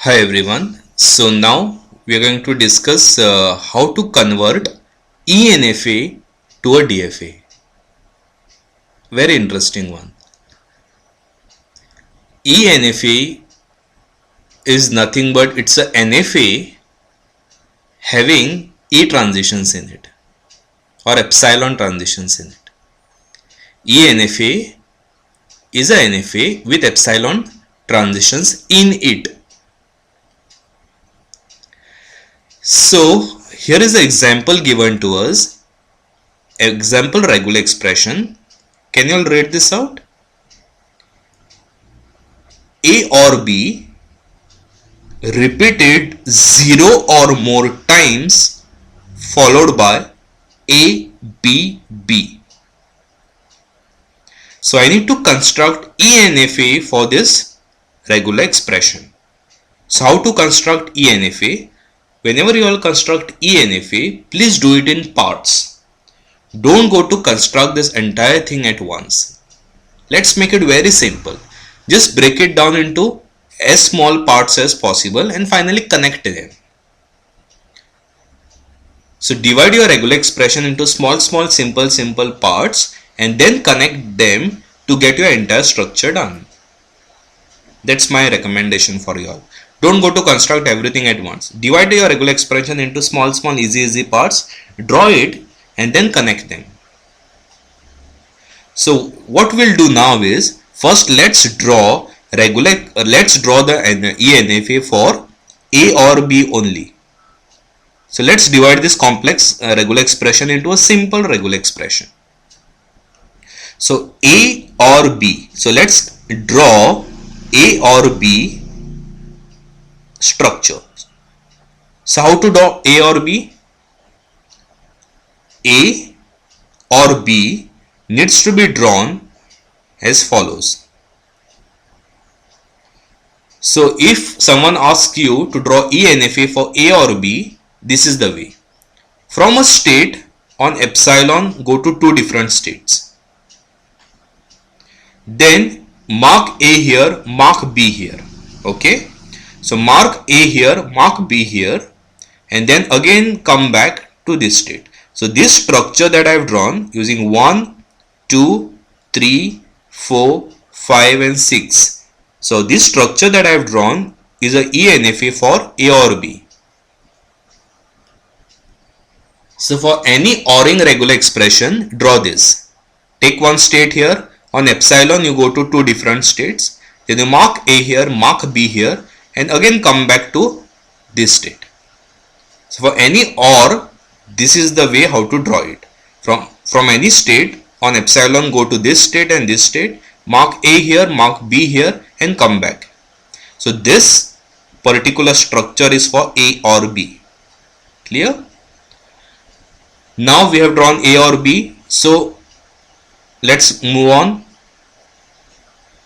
Hi everyone. So now we are going to discuss how to convert ENFA to a DFA. Very interesting one. ENFA is nothing but it's a NFA having E transitions in it or epsilon transitions in it. ENFA is a NFA with epsilon transitions in it. So here is the example given to us. Example regular expression. Can you all read this out? A or B repeated 0 or more times followed by A, B, B. So I need to construct ENFA for this regular expression. So how to construct ENFA? Whenever you all construct ENFA, please do it in parts. Don't go to construct this entire thing at once. Let's make it very simple. Just break it down into as small parts as possible and finally connect them. So divide your regular expression into small simple parts and then connect them to get your entire structure done. That's my recommendation for you all. Don't go to construct everything at once. Divide your regular expression into small easy parts, draw it and then connect them. So what we'll do now is, first let's draw the ENFA for A or B only. So let's divide this complex regular expression into a simple regular expression. So A or B. So let's draw A or B structure. So how to draw A or B? A or B needs to be drawn as follows. So if someone asks you to draw ENFA for A or B, this is the way. From a state on epsilon, go to two different states. Then mark A here, mark B here. Okay. So mark A here, mark B here, and then again come back to this state. So this structure that I have drawn using 1, 2, 3, 4, 5 and 6. So this structure that I have drawn is a ENFA for A or B. So for any ORing regular expression, draw this. Take one state here. On epsilon, you go to two different states. Then you mark A here, mark B here, and again come back to this state. So for any OR, this is the way how to draw it. From any state on epsilon, go to this state and this state, mark A here, mark B here and come back. So this particular structure is for A or B. Clear? Now we have drawn A or B. So let's move on.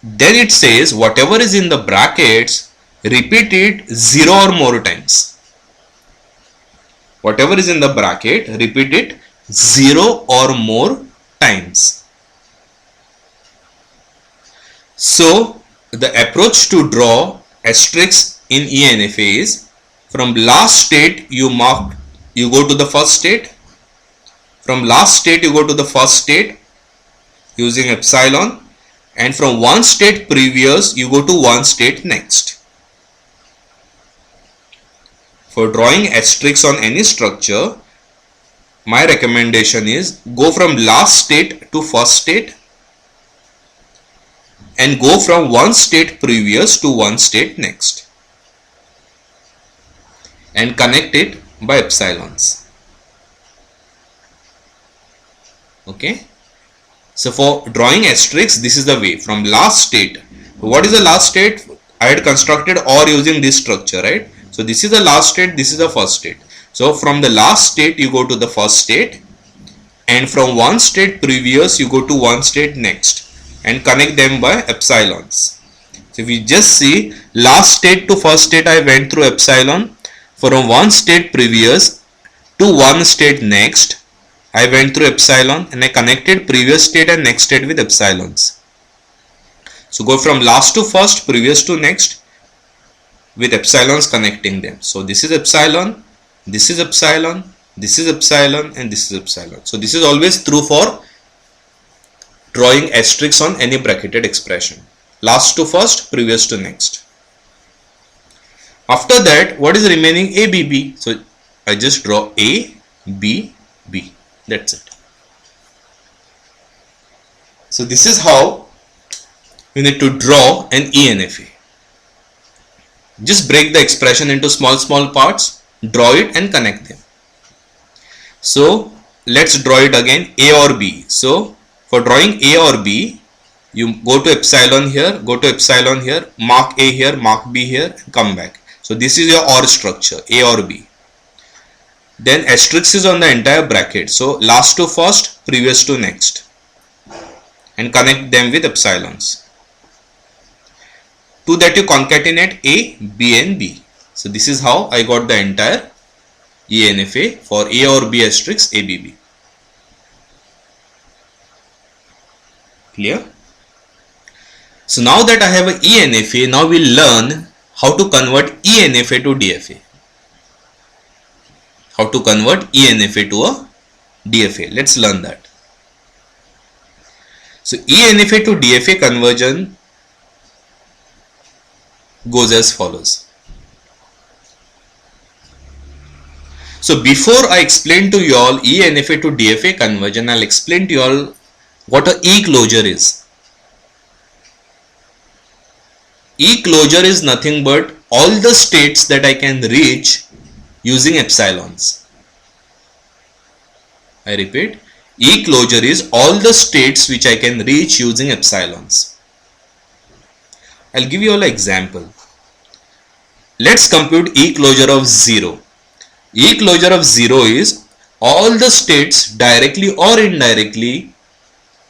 Then it says whatever is in the brackets, repeat it 0 or more times. Whatever is in the bracket, repeat it 0 or more times. So the approach to draw asterisk in ENFA is, from last state you go to the first state. From last state you go to the first state using epsilon, and from one state previous you go to one state next. For drawing asterisks on any structure, my recommendation is go from last state to first state and go from one state previous to one state next and connect it by epsilons. Okay. So for drawing asterisks, this is the way. From last state. What is the last state? I had constructed OR using this structure, right? So this is the last state, this is the first state. So from the last state you go to the first state, and from one state previous you go to one state next and connect them by epsilons. So if we just see, last state to first state I went through epsilon. From one state previous to one state next I went through epsilon, and I connected previous state and next state with epsilons. So go from last to first, previous to next with epsilons connecting them. So this is epsilon, this is epsilon, this is epsilon, and this is epsilon. So this is always true for drawing asterisks on any bracketed expression. Last to first, previous to next. After that, what is remaining? A, B, B. So I just draw A, B, B. That's it. So this is how you need to draw an ENFA. Just break the expression into small parts, draw it and connect them. So let's draw it again, A or B. So for drawing A or B, you go to epsilon here, go to epsilon here, mark A here, mark B here, and come back. So this is your OR structure, A or B. Then asterisk is on the entire bracket. So last to first, previous to next, and connect them with epsilons. To that you concatenate A, B and B. So this is how I got the entire ENFA for A or B asterisk ABB. Clear? So now that I have an ENFA, now we'll learn how to convert ENFA to DFA. How to convert ENFA to a DFA. Let's learn that. So ENFA to DFA conversion goes as follows. So before I explain to you all ENFA to DFA conversion, I'll explain to you all what a E-closure is. E-closure is nothing but all the states that I can reach using epsilons. I repeat, E-closure is all the states which I can reach using epsilons. I'll give you all an example. Let's compute E-closure of 0. E-closure of 0 is all the states directly or indirectly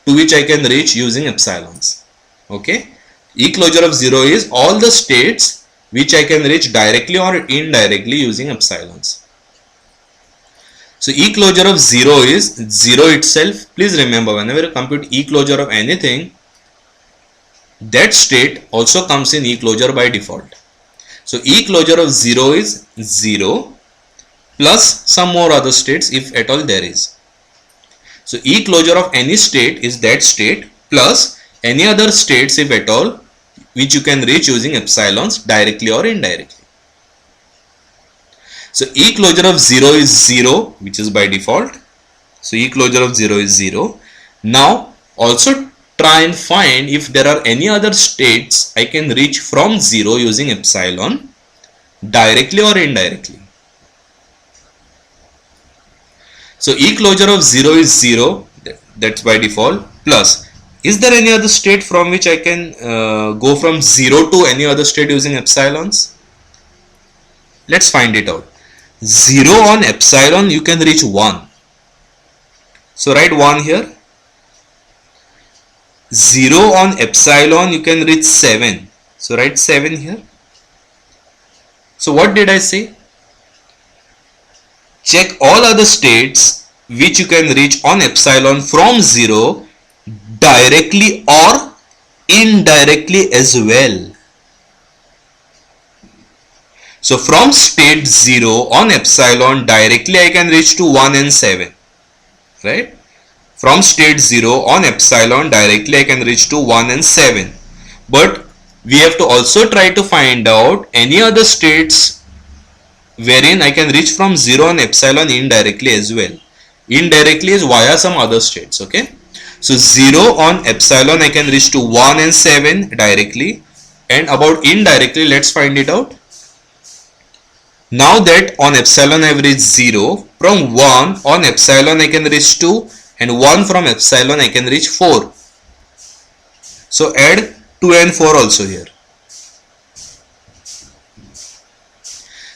to which I can reach using epsilons. Okay. E-closure of 0 is all the states which I can reach directly or indirectly using epsilons. So E-closure of 0 is 0 itself. Please remember, whenever you compute E-closure of anything, that state also comes in E-closure by default. So E-closure of 0 is 0 plus some more other states if at all there is. So E-closure of any state is that state plus any other states if at all which you can reach using epsilons directly or indirectly. So E-closure of 0 is 0, which is by default. So E-closure of 0 is 0. Now also try and find if there are any other states I can reach from 0 using epsilon directly or indirectly. So E-closure of 0 is 0, that's by default, plus is there any other state from which I can go from 0 to any other state using epsilons? Let's find it out. 0 on epsilon you can reach 1. So write 1 here. 0 on epsilon you can reach 7. So write 7 here. So what did I say? Check all other states which you can reach on epsilon from 0 directly or indirectly as well. So from state 0 on epsilon directly I can reach to 1 and 7. Right? From state 0 on epsilon directly I can reach to 1 and 7. But we have to also try to find out any other states wherein I can reach from 0 on epsilon indirectly as well. Indirectly is via some other states. Okay. So 0 on epsilon I can reach to 1 and 7 directly, and about indirectly let's find it out. Now that on epsilon I have reached 0, from 1 on epsilon I can reach 2, and 1 from epsilon I can reach 4. So add 2 and 4 also here.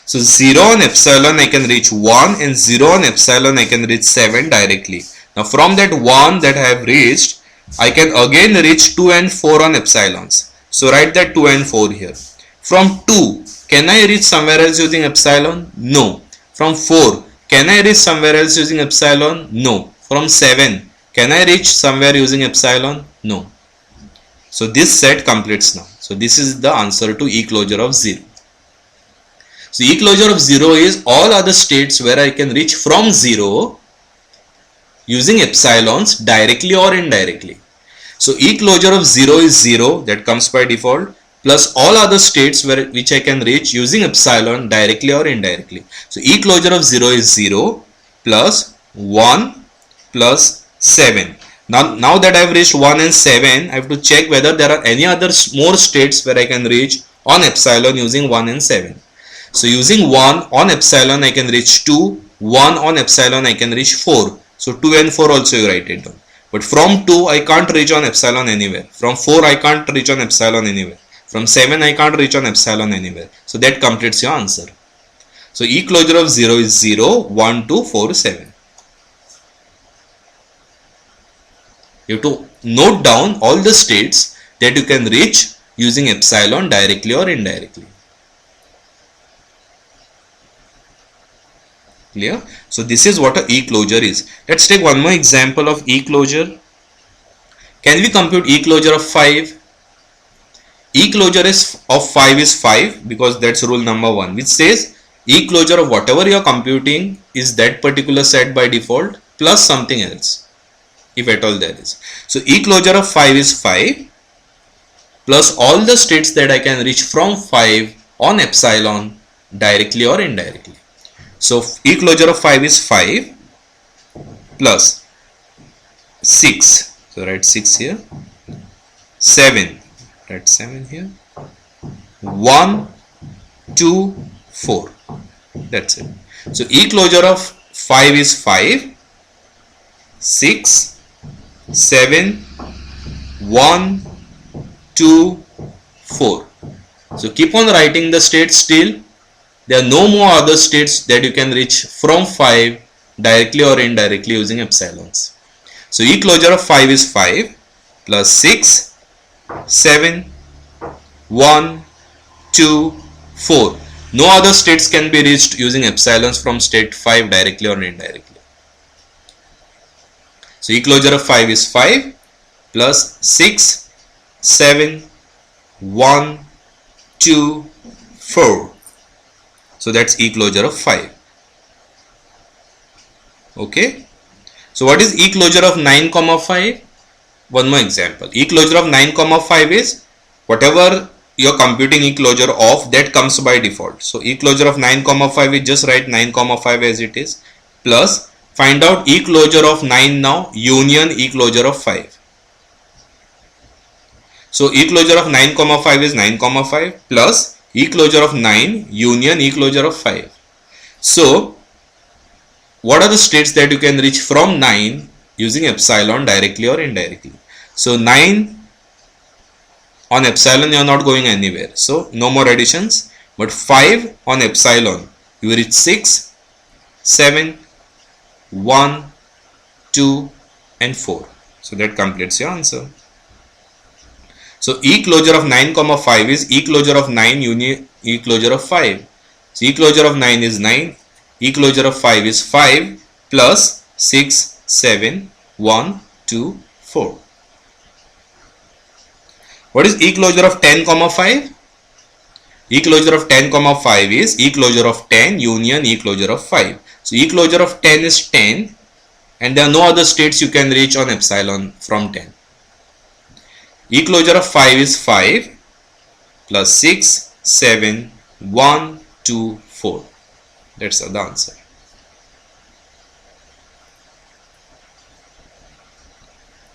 So 0 on epsilon I can reach 1, and 0 on epsilon I can reach 7 directly. Now from that 1 that I have reached, I can again reach 2 and 4 on epsilons. So write that 2 and 4 here. From 2, can I reach somewhere else using epsilon? No. From 4, can I reach somewhere else using epsilon? No. From 7, can I reach somewhere using epsilon? No. So this set completes now. So this is the answer to E-closure of 0. So E closure of 0 is all other states where I can reach from 0 using epsilons directly or indirectly. So E closure of 0 is 0, that comes by default, plus all other states which I can reach using epsilon directly or indirectly. So E closure of 0 is 0 plus 1 plus 7. Now that I have reached 1 and 7, I have to check whether there are any other more states where I can reach on epsilon using 1 and 7. So using 1 on epsilon I can reach 2, 1 on epsilon I can reach 4. So 2 and 4 also you write it down. But from 2 I can't reach on epsilon anywhere. From 4 I can't reach on epsilon anywhere. From 7 I can't reach on epsilon anywhere. So that completes your answer. So E closure of 0 is 0, 1, 2, 4, 7. You have to note down all the states that you can reach using epsilon directly or indirectly. Clear? So this is what a E closure is. Let's take one more example of E closure. Can we compute E closure of 5? E closure of 5 is 5 because that's rule number 1, which says E closure of whatever you are computing is that particular set by default plus something else, if at all there is. So E closure of 5 is 5 plus all the states that I can reach from 5 on epsilon directly or indirectly. So E closure of 5 is 5 plus 6. So write 6 here. 7. Write 7 here. 1, 2, 4. That's it. So E closure of 5 is 5, 6, 7, 1, 2, 4. So keep on writing the states till there are no more other states that you can reach from 5 directly or indirectly using epsilons. So E closure of 5 is 5 plus 6, 7, 1, 2, 4. No other states can be reached using epsilons from state 5 directly or indirectly. So E closure of 5 is 5 plus 6, 7, 1, 2, 4. So that's E closure of 5. Okay. So what is E closure of 9, 5? One more example. E closure of 9, 5 is whatever you are computing E closure of, that comes by default. So E closure of 9, 5 is just write 9, 5 as it is, plus find out E closure of 9 now union E closure of 5. So E closure of 9, 5 is 9, 5 plus E closure of 9 union E closure of 5. So what are the states that you can reach from 9 using epsilon directly or indirectly? So 9 on epsilon you are not going anywhere, so no more additions. But 5 on epsilon you reach 6, 7, 1, 2 and 4. So that completes your answer. So E closure of 9, 5 is E closure of 9 union E closure of 5. So E closure of 9 is 9, E closure of 5 is 5 plus 6, 7, 1, 2, 4. What is E closure of 10, 5? E closure of 10, 5 is E closure of 10 union E closure of 5. So E closure of 10 is 10 and there are no other states you can reach on epsilon from 10. E closure of 5 is 5 plus 6, 7, 1, 2, 4. That's the answer.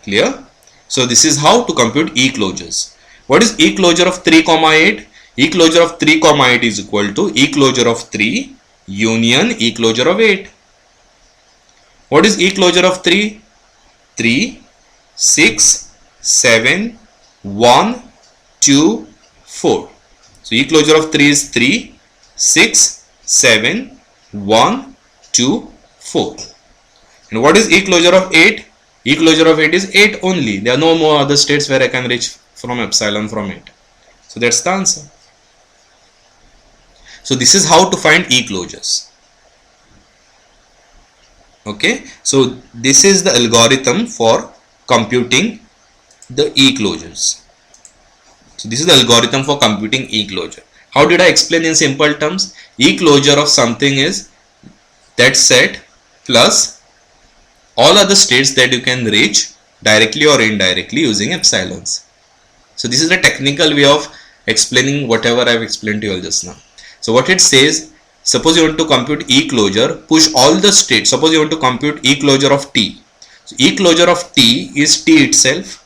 Clear? So this is how to compute E closures. What is E closure of 3, 8? E closure of 3, 8 is equal to E closure of 3 union E closure of 8. What is E closure of 3? 3, 6, 7, 1, 2, 4. So E closure of 3 is 3, 6, 7, 1, 2, 4. And what is E closure of 8? E closure of 8 is 8 only. There are no more other states where I can reach from epsilon from 8. So that's the answer. So this is how to find E closures. Okay. So this is the algorithm for computing the E closures. So this is the algorithm for computing E closure. How did I explain in simple terms? E closure of something is that set plus all other states that you can reach directly or indirectly using epsilons. So this is the technical way of explaining whatever I've explained to you all just now. So what it says, suppose you want to compute E closure, push all the states. Suppose you want to compute E closure of T. So E closure of T is T itself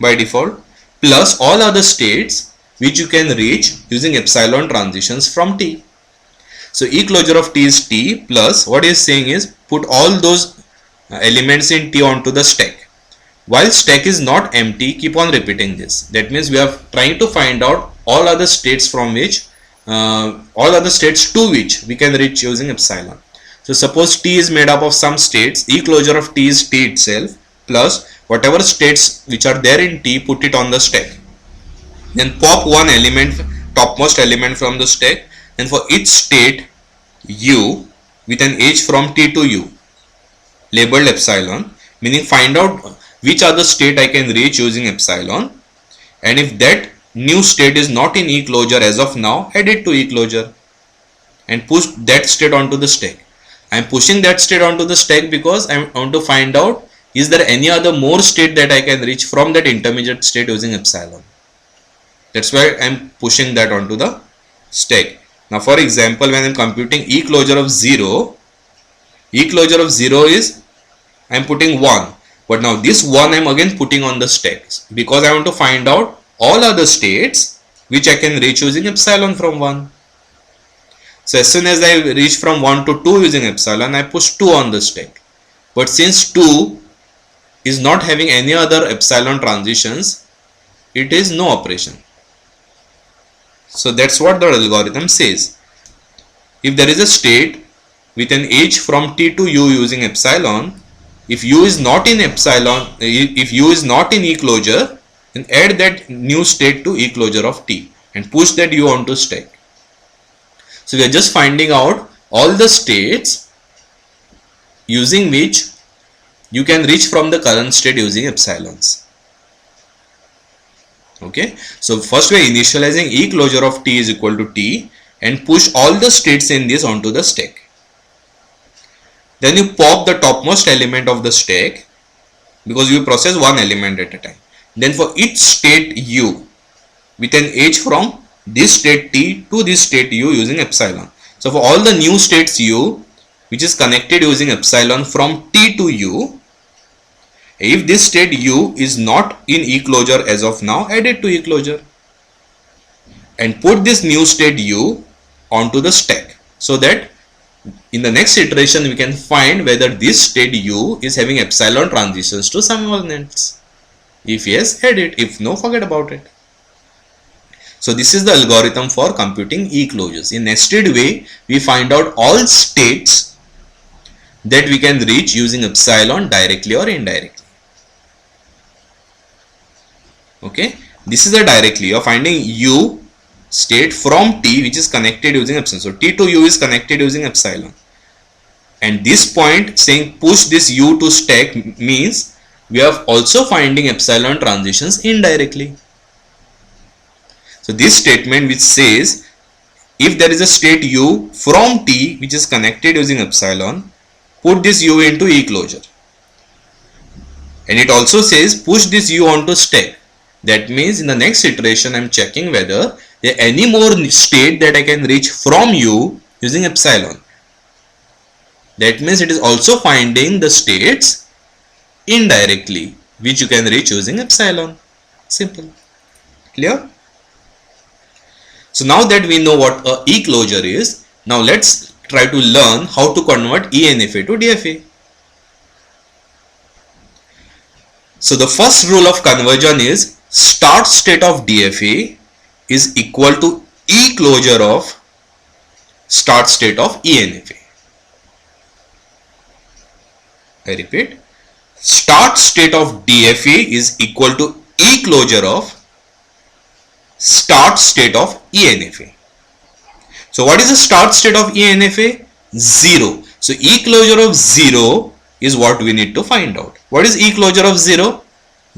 by default plus all other states which you can reach using epsilon transitions from T. So E closure of T is T plus what is saying is put all those elements in T onto the stack. While stack is not empty, keep on repeating this. That means we are trying to find out all other states from which, all other states to which we can reach using epsilon. So suppose T is made up of some states, E closure of T is T itself plus whatever states which are there in T, put it on the stack. Then pop one element, topmost element from the stack, and for each state U with an edge from T to U labeled epsilon, meaning find out which other state I can reach using epsilon, and if that new state is not in E closure as of now, add it to E closure and push that state onto the stack. I am pushing that state onto the stack because I want to find out is there any other more state that I can reach from that intermediate state using epsilon. That's why I am pushing that onto the stack. Now for example, when I am computing E closure of 0, E closure of 0 is I am putting 1. But now this 1 I am again putting on the stack because I want to find out all other states which I can reach using epsilon from 1. So as soon as I reach from 1 to 2 using epsilon, I push 2 on the stack. But since 2 is not having any other epsilon transitions, it is no operation. So that's what the algorithm says. If there is a state with an edge from T to U using epsilon, if U is not in epsilon, if U is not in E closure, then add that new state to E closure of T and push that U onto stack. So we are just finding out all the states using which you can reach from the current state using epsilons. Okay, so first we are initializing E closure of T is equal to T and push all the states in this onto the stack. Then you pop the topmost element of the stack because you process one element at a time. Then for each state U with an edge from this state T to this state U using epsilon. So for all the new states U which is connected using epsilon from T to U, if this state U is not in E closure as of now, add it to E closure and put this new state U onto the stack so that in the next iteration we can find whether this state U is having epsilon transitions to some elements. If yes, add it. If no, forget about it. So this is the algorithm for computing E closures. In nested way, we find out all states that we can reach using epsilon directly or indirectly. Okay, this is the directly. You are finding U state from T which is connected using epsilon. So T to U is connected using epsilon. And this point saying push this U to stack means we are also finding epsilon transitions indirectly. So this statement which says if there is a state U from T which is connected using epsilon, put this U into E closure. And it also says push this U onto stack. That means in the next iteration I am checking whether there any more state that I can reach from U using epsilon. That means it is also finding the states indirectly which you can reach using epsilon. Simple. Clear? So now that we know what a E closure is, now let's try to learn how to convert ENFA to DFA. So the first rule of conversion is start state of DFA is equal to E closure of start state of ENFA. I repeat, start state of DFA is equal to E closure of start state of ENFA. So what is the start state of ENFA? 0. So E closure of 0 is what we need to find out. What is E closure of 0?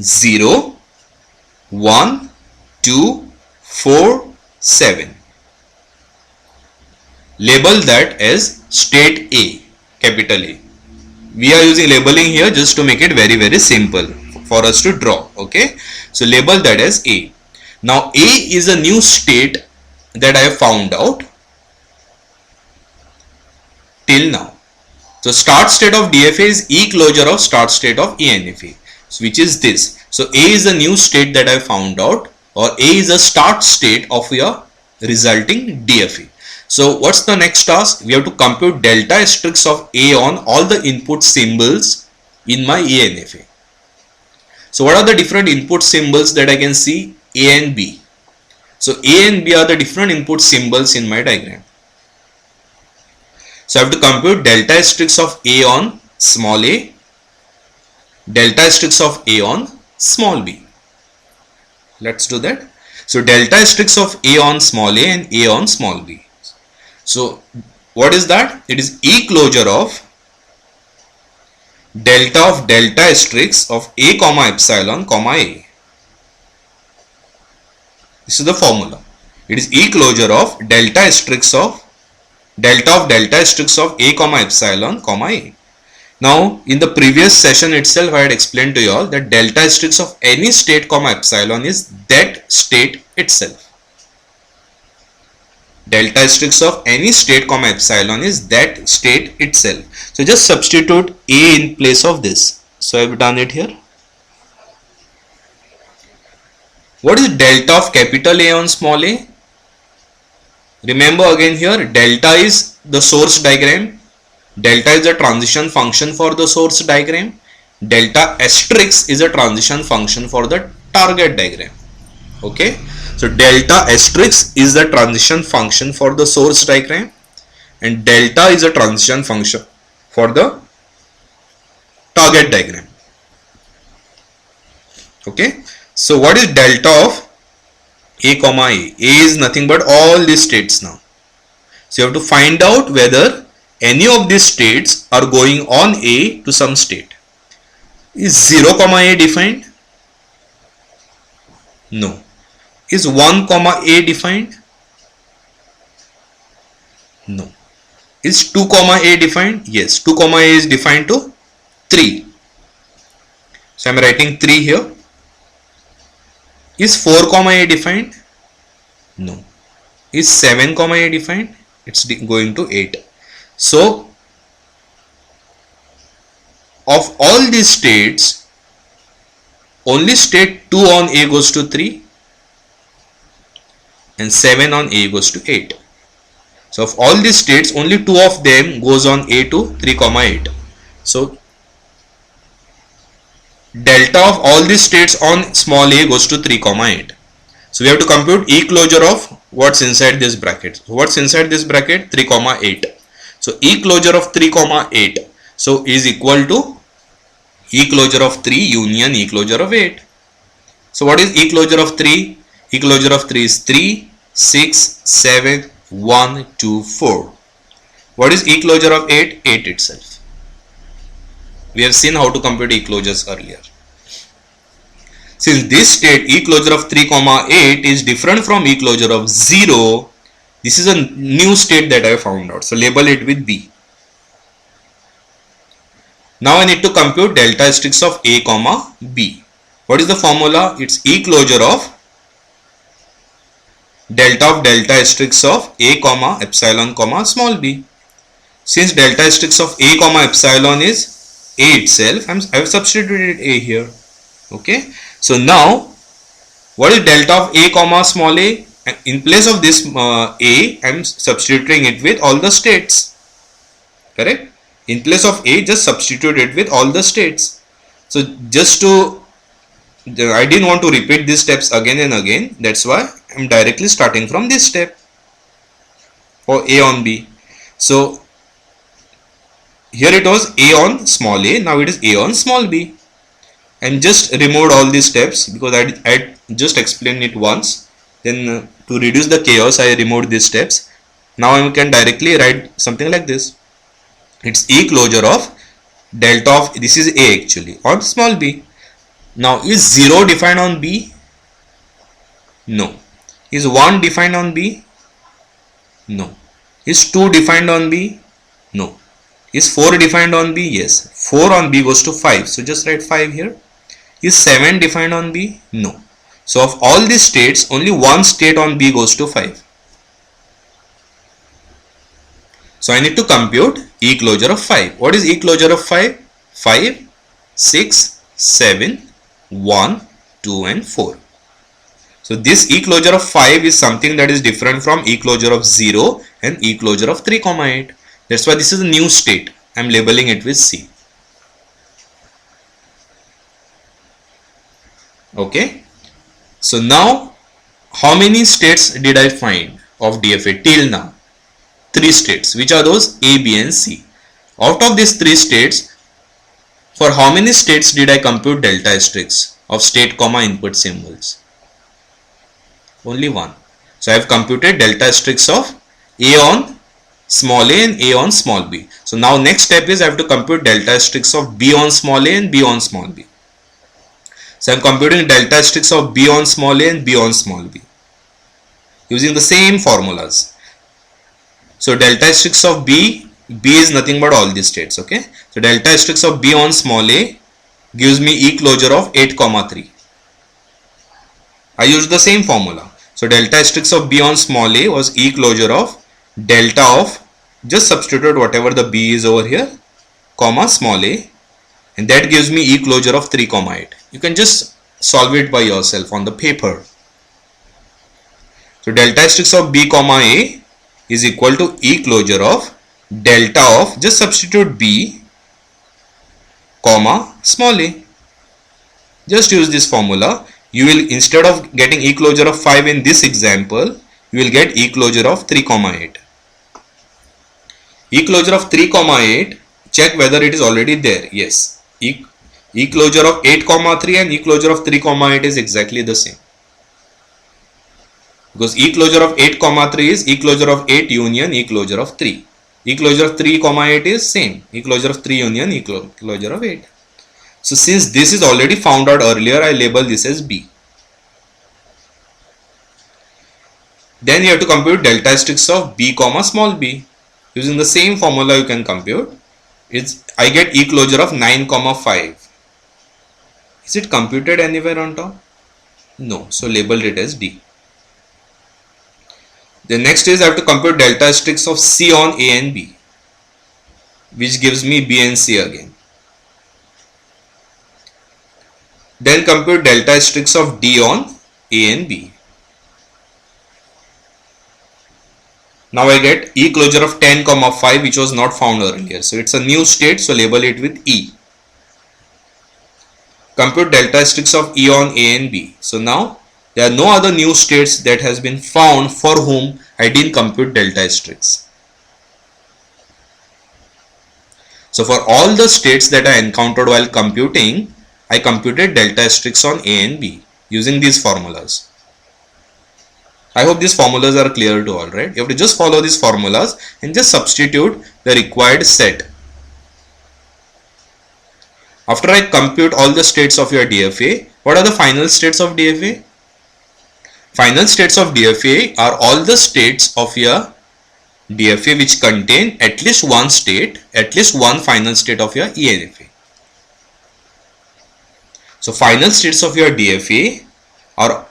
0, 1, 2, 4, 7. Label that as state A, capital A. We are using labeling here just to make it very simple for us to draw. Okay, so label that as A. Now A is a new state that I have found out till now. So start state of DFA is E closure of start state of ENFA, which is this. So A is a new state that I found out, or A is a start state of your resulting DFA. So what's the next task? We have to compute delta asterisk of A on all the input symbols in my ENFA. So what are the different input symbols that I can see? A and B. So A and B are the different input symbols in my diagram. So I have to compute delta asterisk of A on small a, delta asterisk of A on small b. Let's do that. So delta asterisk of A on small a and A on small b. So what is that? It is E closure of delta asterisk of A comma epsilon comma A. This is the formula. It is E closure of delta asterisk of delta asterisk of A comma epsilon comma A. Now in the previous session itself I had explained to you all that delta asterisk of any state comma epsilon is that state itself. Delta asterisk of any state comma epsilon is that state itself. So just substitute A in place of this. So I have done it here. What is delta of capital A on small a? Remember again here, delta is the source diagram. Delta is a transition function for the source diagram. Delta asterisk is a transition function for the target diagram. Okay. So delta asterisk is the transition function for the source diagram and delta is a transition function for the target diagram. Okay. So what is delta of A comma A? A is nothing but all these states now. So you have to find out whether any of these states are going on A to some state. Is 0 comma A defined? No. Is 1 comma A defined? No. Is 2 comma A defined? Yes, 2 comma A is defined to 3. So I am writing 3 here. Is 4 comma A defined? No. Is 7 comma A defined? It's going to 8. So of all these states, only state 2 on A goes to 3 and 7 on A goes to 8. So of all these states, only 2 of them goes on A to 3 comma 8. So delta of all these states on small a goes to 3 comma 8. So we have to compute E closure of what's inside this bracket. So what's inside this bracket? 3 comma 8. So E closure of 3 comma 8 so is equal to E closure of 3 union E closure of 8. So what is E closure of 3? E closure of 3 is 3, 6, 7, 1, 2, 4. What is E closure of 8? 8 itself. We have seen how to compute E closures earlier. Since this state E closure of 3 comma 8 is different from E closure of 0, this is a new state that I found out. So label it with B. Now I need to compute delta asterisk of A comma B. What is the formula? It's E closure of delta asterisk of A comma epsilon comma small b. Since delta asterisk of A comma epsilon is A itself, I have substituted A here. Okay. So now what is delta of A comma small a? In place of this A, I am substituting it with all the states. Correct? In place of A, just substitute it with all the states. So just to, I didn't want to repeat these steps again and again. That's why I am directly starting from this step for A on B. So here it was A on small a, now it is A on small b. And just removed all these steps because I just explained it once. Then to reduce the chaos, I removed these steps. Now I can directly write something like this. It's E closure of delta of, this is A actually, on small b. Now is 0 defined on B? No. Is 1 defined on B? No. Is 2 defined on B? No. Is 4 defined on B? Yes. 4 on B goes to 5. So just write 5 here. Is 7 defined on B? No. So of all these states, only one state on B goes to 5. So I need to compute E closure of 5. What is E closure of 5? 5, 6, 7, 1, 2 and 4. So this E closure of 5 is something that is different from E closure of 0 and E closure of 3, 8. That's why this is a new state. I am labeling it with C. Okay. So now how many states did I find of DFA till now? 3 states. Which are those? A, B and C. Out of these 3 states, for how many states did I compute delta asterisk of state comma input symbols? Only one. So I have computed delta asterisk of A on small a and A on small b. So now next step is I have to compute delta asterisk of B on small a and B on small b. So I am computing delta asterisk of B on small a and B on small b using the same formulas. So delta asterisk of B is nothing but all these states. Okay. So delta asterisk of B on small a gives me E closure of 8, 3. I used the same formula. So delta asterisk of B on small a was E closure of delta of, just substitute whatever the B is over here, comma small a, and that gives me E closure of 3, 8. You can just solve it by yourself on the paper. So delta asterisk of B comma a is equal to E closure of delta of, just substitute B comma small a. Just use this formula. You will, instead of getting E closure of 5 in this example, you will get E closure of 3, 8. E closure of 3, 8, check whether it is already there. Yes. E closure of 8, 3 and E closure of 3, 8 is exactly the same. Because E closure of 8, 3 is E closure of 8 union E closure of 3. E closure of 3, 8 is same. E closure of 3 union E closure of 8. So since this is already found out earlier, I label this as B. Then you have to compute delta asterisk of B comma small b. Using the same formula you can compute. I get E closure of 9, 5. Is it computed anywhere on top? No. So label it as D. The next is I have to compute delta asterisk of C on A and B, which gives me B and C again. Then compute delta asterisk of D on A and B. Now I get E closure of 10, 5, which was not found earlier. So it's a new state, so label it with E. Compute delta asterisk of E on A and B. So now there are no other new states that has been found for whom I didn't compute delta asterisk. So for all the states that I encountered while computing, I computed delta asterisk on A and B using these formulas. I hope these formulas are clear to all, right? You have to just follow these formulas and just substitute the required set. After I compute all the states of your DFA, what are the final states of DFA? Final states of DFA are all the states of your DFA which contain at least one state, at least one final state of your ENFA. So final states of your DFA are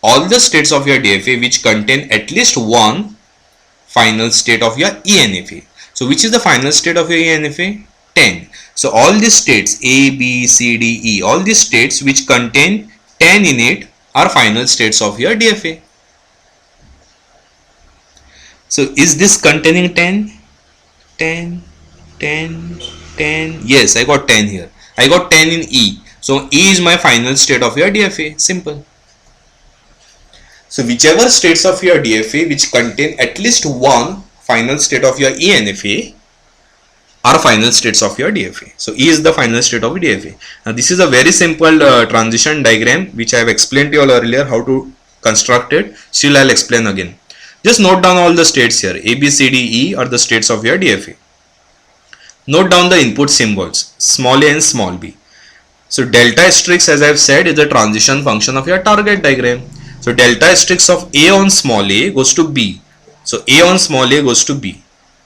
all the states of your DFA which contain at least one final state of your ENFA. So which is the final state of your ENFA? 10. So all these states A, B, C, D, E, all these states which contain 10 in it are final states of your DFA. So is this containing 10? 10, 10, 10. Yes, I got 10 here. I got 10 in E. So E is my final state of your DFA. Simple. So whichever states of your DFA which contain at least one final state of your ENFA are final states of your DFA. So E is the final state of DFA. Now this is a very simple transition diagram which I have explained to you all earlier how to construct it. Still I'll explain again. Just note down all the states here. A, B, C, D, E are the states of your DFA. Note down the input symbols, small a and small b. So delta asterisk, as I have said, is the transition function of your target diagram. So delta asterisk of A on small a goes to B. So A on small a goes to B.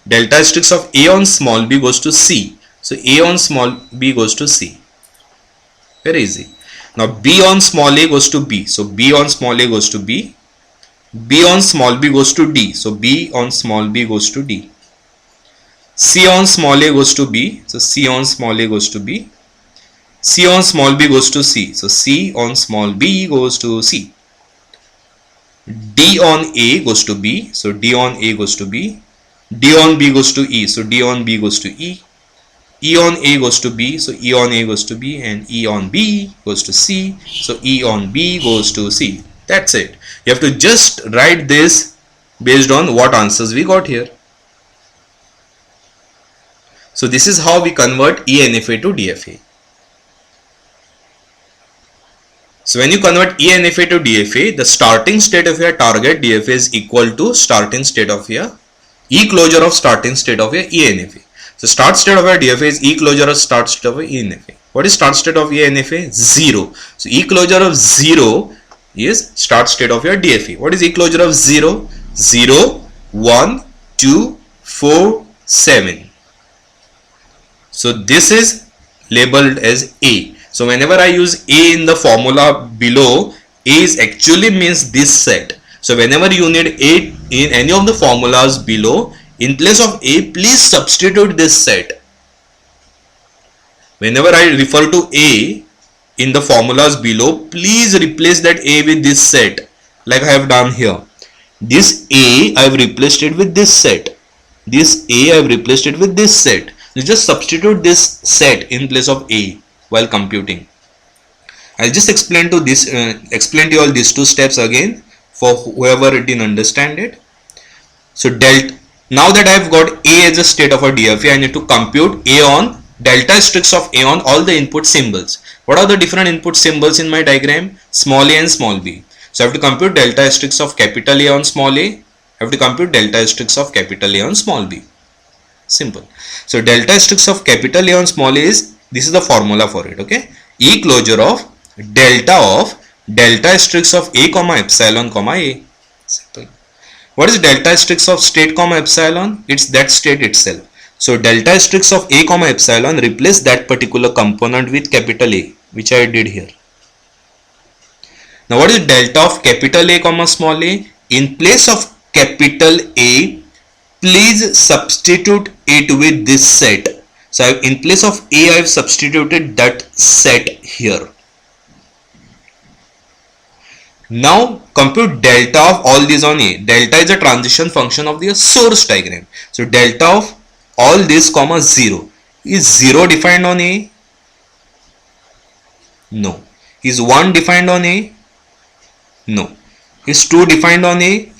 Delta asterisk of A on small b goes to C. So A on small b goes to C. Very easy. Now B on small a goes to B. So B on small a goes to B. B on small b goes to D. So B on small b goes to D. C on small a goes to B. So C on small a goes to B. C on small b goes to C. So C on small b goes to C. D on A goes to B. So D on A goes to B. D on B goes to E. So D on B goes to E. E on A goes to B. So E on A goes to B. And E on B goes to C. So E on B goes to C. That's it. You have to just write this based on what answers we got here. So this is how we convert ENFA to DFA. So when you convert ENFA to DFA, the starting state of your target DFA is equal to starting state of your E closure of starting state of your ENFA. So start state of your DFA is E closure of start state of your ENFA. What is start state of ENFA? 0. So E closure of 0 is start state of your DFA. What is E closure of 0? 0, 1, 2, 4, 7. So this is labeled as A. So whenever I use A in the formula below, A is actually means this set. So whenever you need A in any of the formulas below, in place of A, please substitute this set. Whenever I refer to A in the formulas below, please replace that A with this set, like I have done here. This A, I have replaced it with this set. This A, I have replaced it with this set. You just substitute this set in place of A while computing. I'll just explain to you all these two steps again for whoever didn't understand it. So now that I've got A as a state of a DFA, I need to compute A on delta asterisk of A on all the input symbols. What are the different input symbols in my diagram? Small a and small b. So I have to compute delta asterisk of capital A on small a. I have to compute delta asterisk of capital A on small b. Simple. So delta asterisk of capital A on small a is, this is the formula for it, okay? E closure of delta asterisk of A comma epsilon comma A. Simple. What is delta asterisk of state comma epsilon? It's that state itself. So delta asterisk of A comma epsilon, replace that particular component with capital A, which I did here. Now what is delta of capital A comma small a? In place of capital A, please substitute it with this set. So in place of A, I have substituted that set here. Now compute delta of all these on A. Delta is a transition function of the source diagram. So delta of all this comma 0. Is 0 defined on A? No. Is 1 defined on A? No. Is 2 defined on A?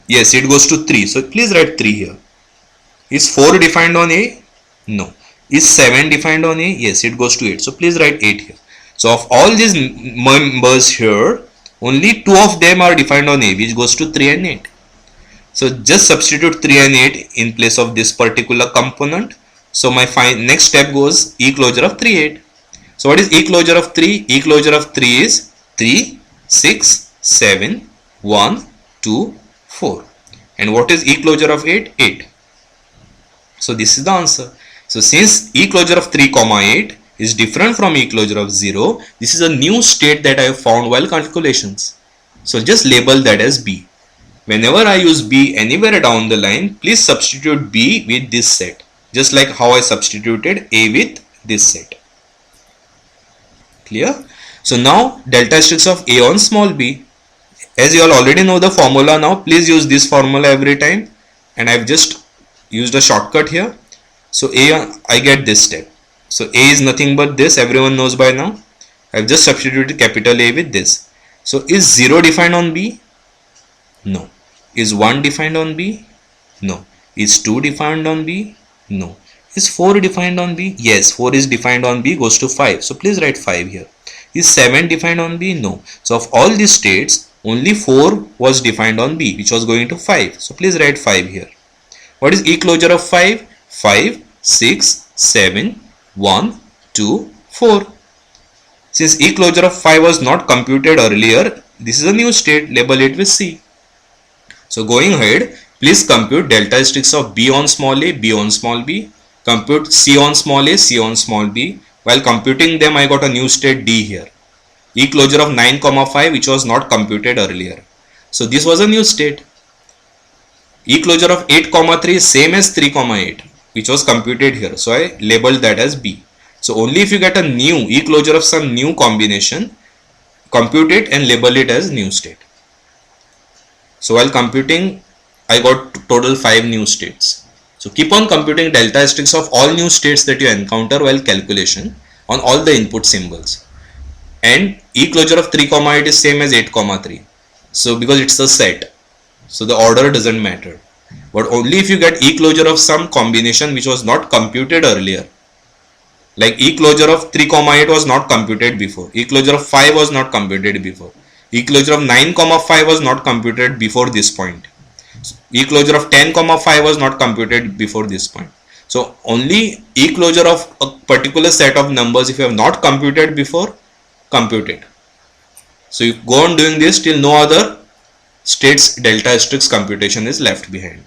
Yes, it goes to 3. So please write 3 here. Is 4 defined on A? No. Is 7 defined on A? Yes, it goes to 8. So please write 8 here. So of all these members here, only 2 of them are defined on A, which goes to 3 and 8. So just substitute 3 and 8 in place of this particular component. So my next step goes E closure of 3, 8. So what is E closure of 3? E closure of 3 is 3, 6, 7, 1, 2, 4. And what is E closure of 8? 8. So this is the answer. So since E closure of 3, 8 is different from E closure of 0, this is a new state that I have found while calculations. So just label that as B. Whenever I use B anywhere down the line, please substitute B with this set, just like how I substituted A with this set. Clear? So now delta asterisk of A on small b. As you all already know the formula now, please use this formula every time, and I've just used a shortcut here. So I get this step. So A is nothing but this, everyone knows by now. I've just substituted capital A with this. So is 0 defined on B? No. Is 1 defined on B? No. Is 2 defined on B? No. Is 4 defined on B? Yes, 4 is defined on B, goes to 5. So please write 5 here. Is 7 defined on B? No. So of all these states, only 4 was defined on B, which was going to 5. So please write 5 here. What is E closure of 5? 5, 6, 7, 1, 2, 4. Since E closure of 5 was not computed earlier, this is a new state, label it with C. So going ahead, please compute delta asterisk of b on small a, b on small b. Compute c on small a, c on small b. While computing them, I got a new state d here. E closure of 9 comma 5, which was not computed earlier. So this was a new state. E closure of 8 comma 3 is same as 3 comma 8, which was computed here. So I labeled that as b. So only if you get a new E closure of some new combination, compute it and label it as new state. So while computing, I got total 5 new states. So keep on computing delta asterisk of all new states that you encounter while calculation on all the input symbols. And E closure of 3 comma 8 is same as 8 comma 3. So because it's a set, so the order doesn't matter. But only if you get E closure of some combination which was not computed earlier. Like E closure of 3 comma 8 was not computed before. E closure of 5 was not computed before. E closure of 9 comma 5 was not computed before this point. E closure of 10 comma 5 was not computed before this point. So only E closure of a particular set of numbers, if you have not computed before, compute it. So you go on doing this till no other states delta asterisk computation is left behind.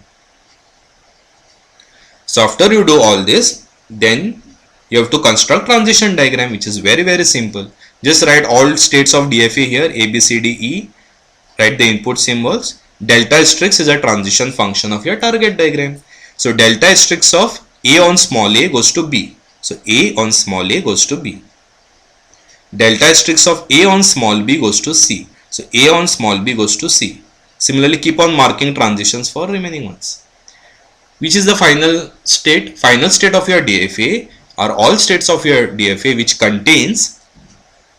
So after you do all this, then you have to construct transition diagram, which is very simple. Just write all states of DFA here, A, B, C, D, E. Write the input symbols. Delta asterisk is a transition function of your target diagram. So delta asterisk of A on small a goes to B. So A on small a goes to B. Delta asterisk of A on small b goes to C. So A on small b goes to C. Similarly, keep on marking transitions for remaining ones. Which is the final state? Final state of your DFA are all states of your DFA which contains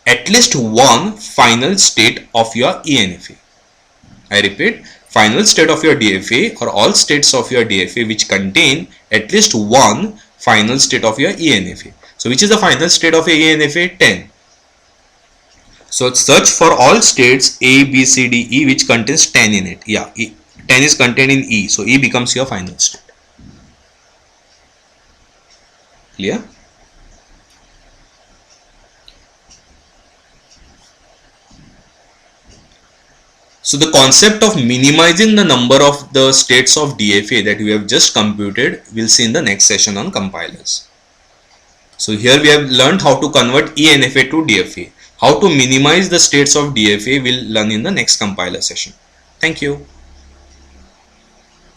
at least one final state of your ENFA. I repeat, final state of your DFA are all states of your DFA which contain at least one final state of your ENFA. So which is the final state of your ENFA? 10. So search for all states A, B, C, D, E which contains 10 in it. Yeah, 10 is contained in E. So E becomes your final state. Clear? So the concept of minimizing the number of the states of DFA that we have just computed, we'll see in the next session on compilers. So here we have learned how to convert ENFA to DFA. How to minimize the states of DFA we'll learn in the next compiler session. Thank you.